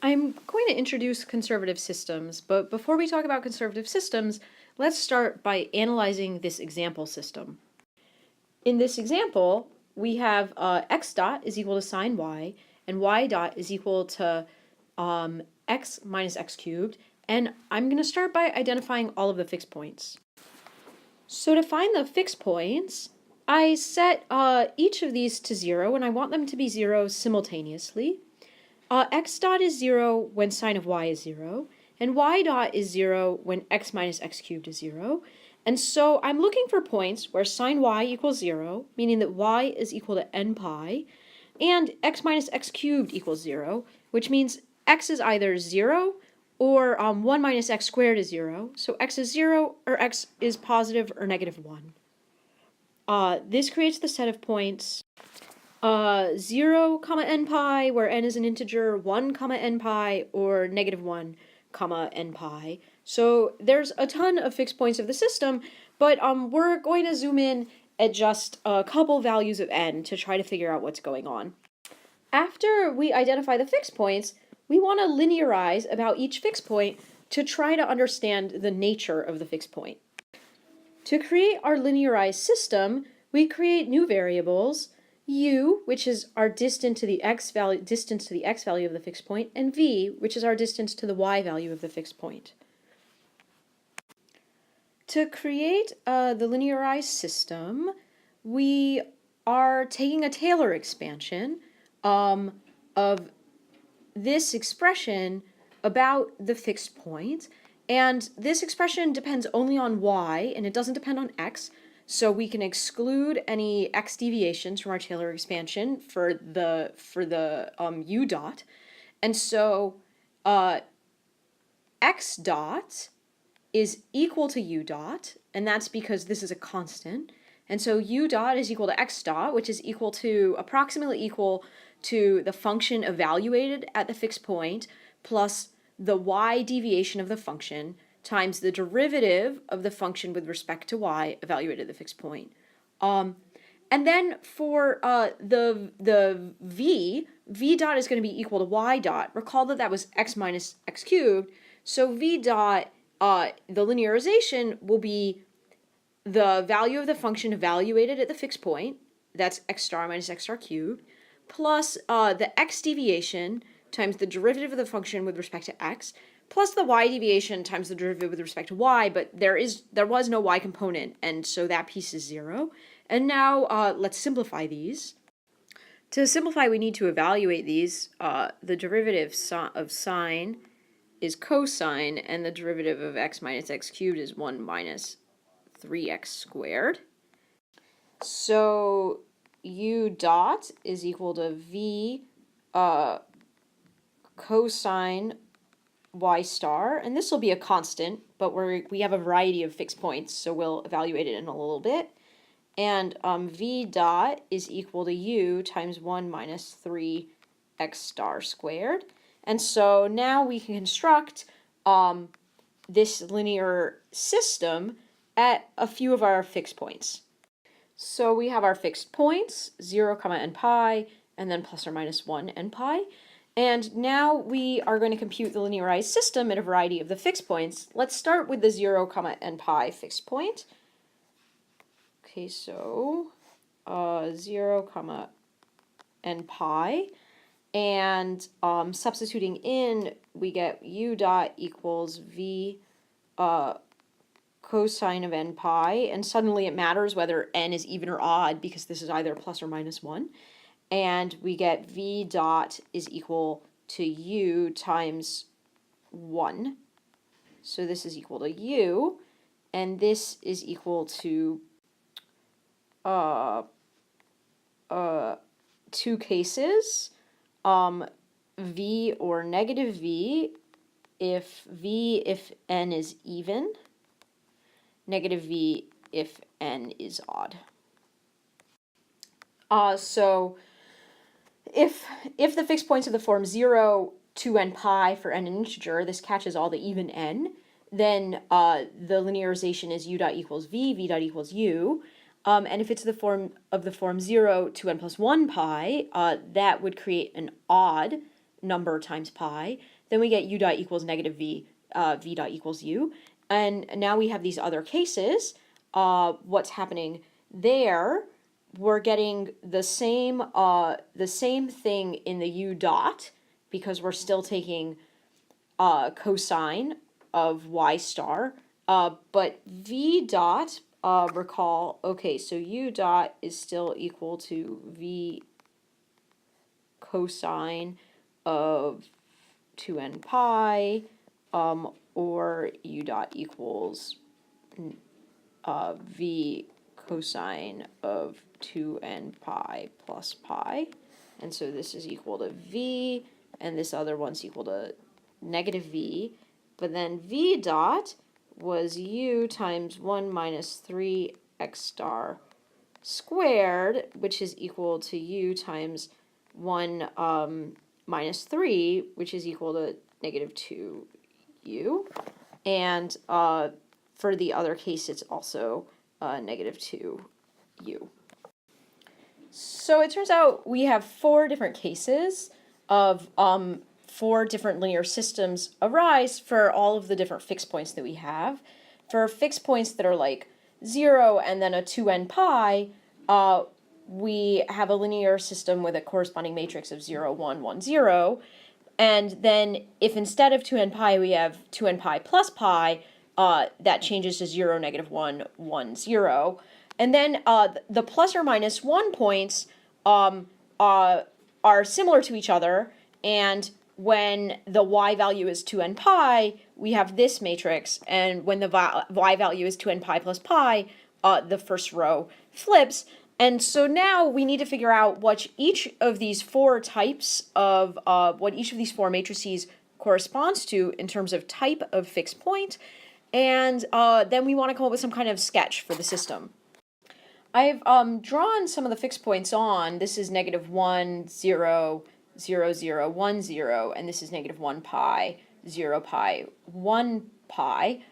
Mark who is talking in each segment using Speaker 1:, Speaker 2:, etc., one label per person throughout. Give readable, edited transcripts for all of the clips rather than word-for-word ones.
Speaker 1: I'm going to introduce conservative systems, but before we talk about conservative systems, let's start by analyzing this example system. In this example, we have x dot is equal to sine y, and y dot is equal to x minus x cubed, and I'm going to start by identifying all of the fixed points. So to find the fixed points, I set each of these to 0, and I want them to be 0 simultaneously. X dot is 0 when sine of y is 0, and y dot is 0 when x minus x cubed is 0. And so I'm looking for points where sine y equals 0, meaning that y is equal to n pi, and x minus x cubed equals 0, which means x is either 0 or 1 minus x squared is 0. So x is 0 or x is positive or negative 1. This creates the set of points 0, n pi, where n is an integer, 1, n pi, or negative 1, n pi. So there's a ton of fixed points of the system, but we're going to zoom in at just a couple values of n to try to figure out what's going on. After we identify the fixed points, we want to linearize about each fixed point to try to understand the nature of the fixed point. To create our linearized system, we create new variables, u, which is our distance to the x value of the fixed point, and v, which is our distance to the y value of the fixed point. To create the linearized system, we are taking a Taylor expansion of this expression about the fixed point, and this expression depends only on y, and it doesn't depend on x. So we can exclude any x deviations from our Taylor expansion for the u dot, and so x dot is equal to u dot, and that's because this is a constant. And so u dot is equal to x dot, which is approximately equal to the function evaluated at the fixed point plus the y deviation of the function times the derivative of the function with respect to y evaluated at the fixed point. And then for the v dot is going to be equal to y dot. Recall that was x minus x cubed, so v dot, the linearization will be the value of the function evaluated at the fixed point, that's x star minus x star cubed, plus the x deviation times the derivative of the function with respect to x, plus the y deviation times the derivative with respect to y, but there was no y component, and so that piece is 0. And now let's simplify these. To simplify, we need to evaluate these. The derivative of sine is cosine, and the derivative of x minus x cubed is 1 minus 3x squared. So u dot is equal to v cosine y star, and this will be a constant, but we have a variety of fixed points, so we'll evaluate it in a little bit. And v dot is equal to u times 1 minus 3x star squared. And so now we can construct this linear system at a few of our fixed points. So we have our fixed points, 0, n pi, and then plus or minus 1 n pi. And now we are going to compute the linearized system at a variety of the fixed points. Let's start with the 0, n pi fixed point. Okay, so 0, n pi. And substituting in, we get u dot equals v cosine of n pi. And suddenly it matters whether n is even or odd because this is either plus or minus 1. And we get v dot is equal to u times 1. So this is equal to u, and this is equal to two cases, v or negative v if n is even, negative v if n is odd. So if the fixed points of the form 0 to n pi for n an integer, this catches all the even n, then the linearization is u dot equals v dot equals u. And if it's the form 0 to n plus 1 pi, that would create an odd number times pi, then we get u dot equals negative v, v dot equals u. And now we have these other cases. What's happening there? We're getting the same thing in the u dot, because we're still taking cosine of y star, but v dot, recall, okay, so u dot is still equal to v cosine of 2n pi, or u dot equals v cosine of 2n pi plus pi. And so this is equal to v, and this other one's equal to negative v. But then v dot was u times 1 minus 3 x star squared, which is equal to u times 1 minus 3, which is equal to negative 2u. And for the other case, it's also negative 2u. So it turns out we have 4 different cases of 4 different linear systems arise for all of the different fixed points that we have. For fixed points that are like 0 and then a 2n pi, we have a linear system with a corresponding matrix of 0, 1, 1, 0. And then if instead of 2n pi we have 2n pi plus pi, that changes to 0, negative 1, 1, 0. And then the plus or minus 1 points are similar to each other, and when the y value is 2n pi, we have this matrix, and when the y value is 2n pi plus pi, the first row flips. And so now we need to figure out what each of these 4 types of, what each of these 4 matrices corresponds to in terms of type of fixed point, and then we want to come up with some kind of sketch for the system. I've drawn some of the fixed points on. This is negative 1, 0, 0, 0, 1, 0, and this is negative 1 pi, 0 pi, 1 pi,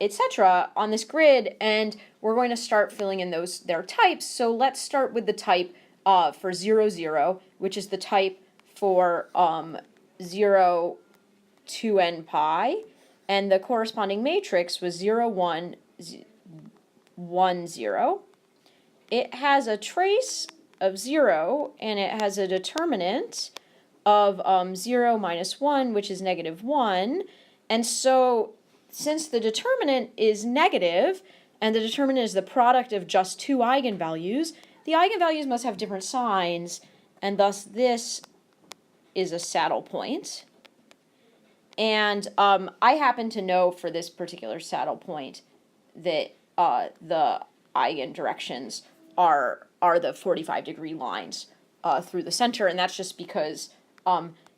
Speaker 1: etc. on this grid, and we're going to start filling in their types. So let's start with the type for 0, 0, which is the type for 0, 2n pi, and the corresponding matrix was 0, 1, 1, 0. It has a trace of 0, and it has a determinant of 0 minus 1, which is negative 1. And so since the determinant is negative, and the determinant is the product of just 2 eigenvalues, the eigenvalues must have different signs, and thus this is a saddle point. And I happen to know for this particular saddle point that the eigendirections are the 45-degree lines through the center, and that's just because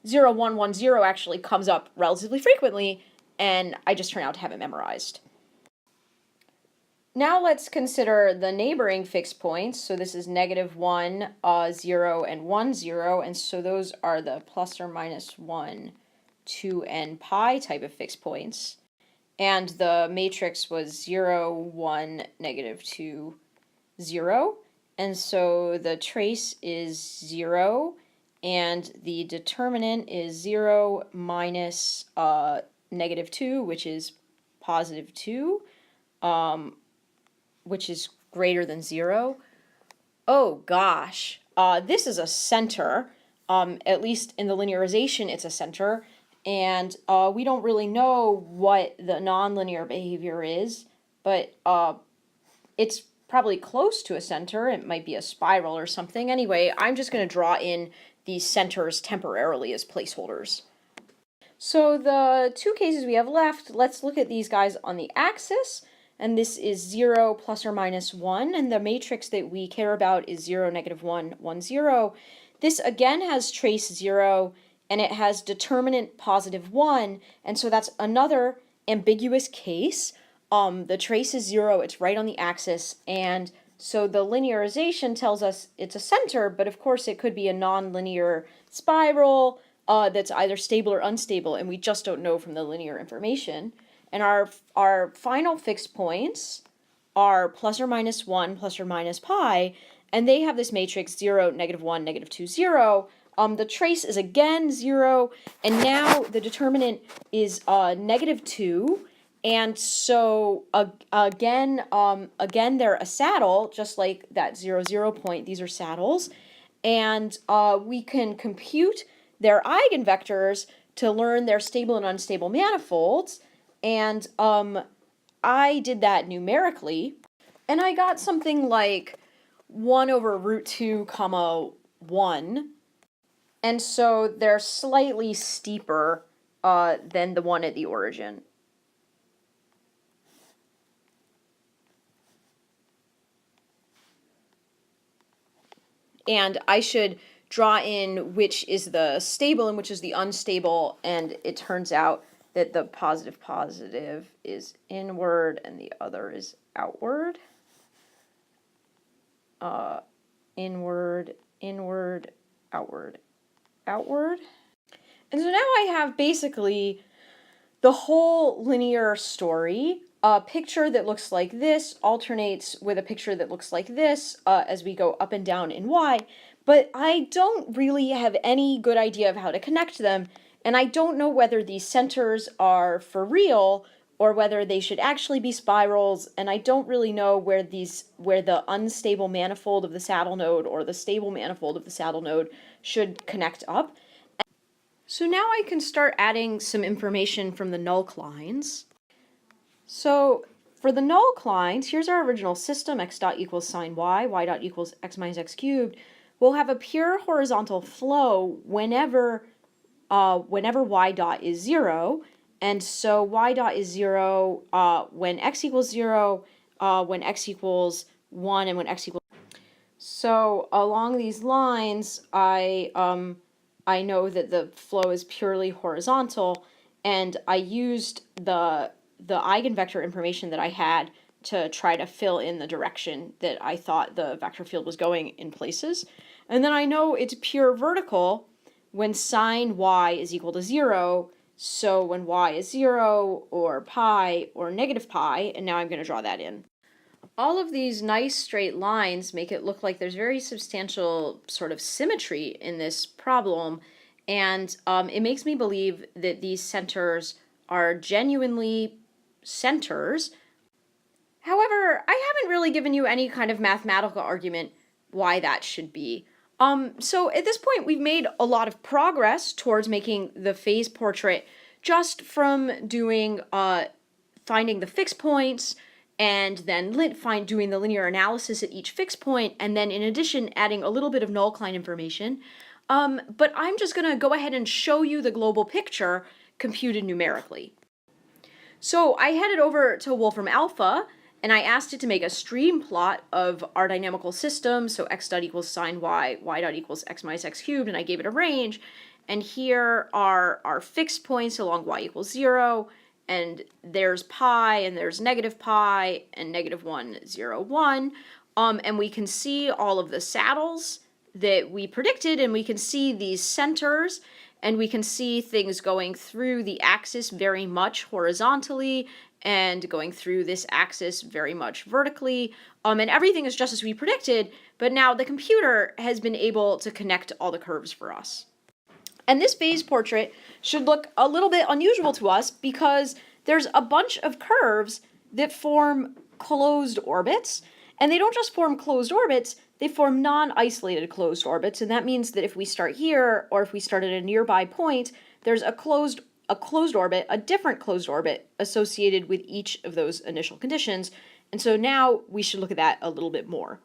Speaker 1: 0, 1, 1, 0 actually comes up relatively frequently, and I just turn out to have it memorized. Now let's consider the neighboring fixed points. So this is negative 1, 0, and 1, 0, and so those are the plus or minus 1, 2n pi type of fixed points. And the matrix was 0, 1, negative 2, 0. And so the trace is 0, and the determinant is 0 minus negative 2, which is positive 2, which is greater than 0. Oh gosh, this is a center. At least in the linearization, it's a center. And we don't really know what the nonlinear behavior is, but it's probably close to a center. It might be a spiral or something. Anyway, I'm just going to draw in these centers temporarily as placeholders. So the 2 cases we have left, let's look at these guys on the axis. And this is 0 plus or minus 1, and the matrix that we care about is 0, negative 1, 1, 0. This again has trace 0, and it has determinant positive 1, and so that's another ambiguous case. The trace is 0, it's right on the axis, and so the linearization tells us it's a center, but of course it could be a nonlinear spiral that's either stable or unstable, and we just don't know from the linear information. And our final fixed points are plus or minus 1, plus or minus pi, and they have this matrix 0, negative 1, negative 2, 0, The trace is again 0, and now the determinant is -2. And so again, they're a saddle, just like that 0, 0 point. These are saddles. And we can compute their eigenvectors to learn their stable and unstable manifolds. And I did that numerically. And I got something like 1 over root 2 comma 1. And so they're slightly steeper than the one at the origin. And I should draw in which is the stable and which is the unstable, and it turns out that the positive is inward and the other is outward. Inward, inward, outward, outward. And so now I have basically the whole linear story. A picture that looks like this alternates with a picture that looks like this as we go up and down in y, but I don't really have any good idea of how to connect them, and I don't know whether these centers are for real or whether they should actually be spirals, and I don't really know where the unstable manifold of the saddle node or the stable manifold of the saddle node should connect up. So now I can start adding some information from the null-clines. So for the null-clines, here's our original system, x dot equals sine y dot equals x minus x cubed. We'll have a pure horizontal flow whenever y dot is 0, and so y dot is 0 when x equals 0, when x equals 1, and when x equals... So along these lines, I know that the flow is purely horizontal, and I used the eigenvector information that I had to try to fill in the direction that I thought the vector field was going in places. And then I know it's pure vertical when sine y is equal to 0, so when y is 0, or pi, or negative pi, and now I'm going to draw that in. All of these nice straight lines make it look like there's very substantial sort of symmetry in this problem, and it makes me believe that these centers are genuinely centers. However, I haven't really given you any kind of mathematical argument why that should be. So at this point, we've made a lot of progress towards making the phase portrait just from doing finding the fixed points, and then doing the linear analysis at each fixed point, and then in addition adding a little bit of null-cline information. But I'm just going to go ahead and show you the global picture computed numerically. So I headed over to Wolfram Alpha, and I asked it to make a stream plot of our dynamical system, so x dot equals sine y dot equals x minus x cubed, and I gave it a range. And here are our fixed points along y equals 0, and there's pi, and there's negative pi, and -1, 0, 1. And we can see all of the saddles that we predicted, and we can see these centers, and we can see things going through the axis very much horizontally, and going through this axis very much vertically. And everything is just as we predicted, but now the computer has been able to connect all the curves for us. And this phase portrait should look a little bit unusual to us because there's a bunch of curves that form closed orbits, and they don't just form closed orbits, they form non-isolated closed orbits, and that means that if we start here, or if we start at a nearby point, there's a closed orbit, a different closed orbit associated with each of those initial conditions, and so now we should look at that a little bit more.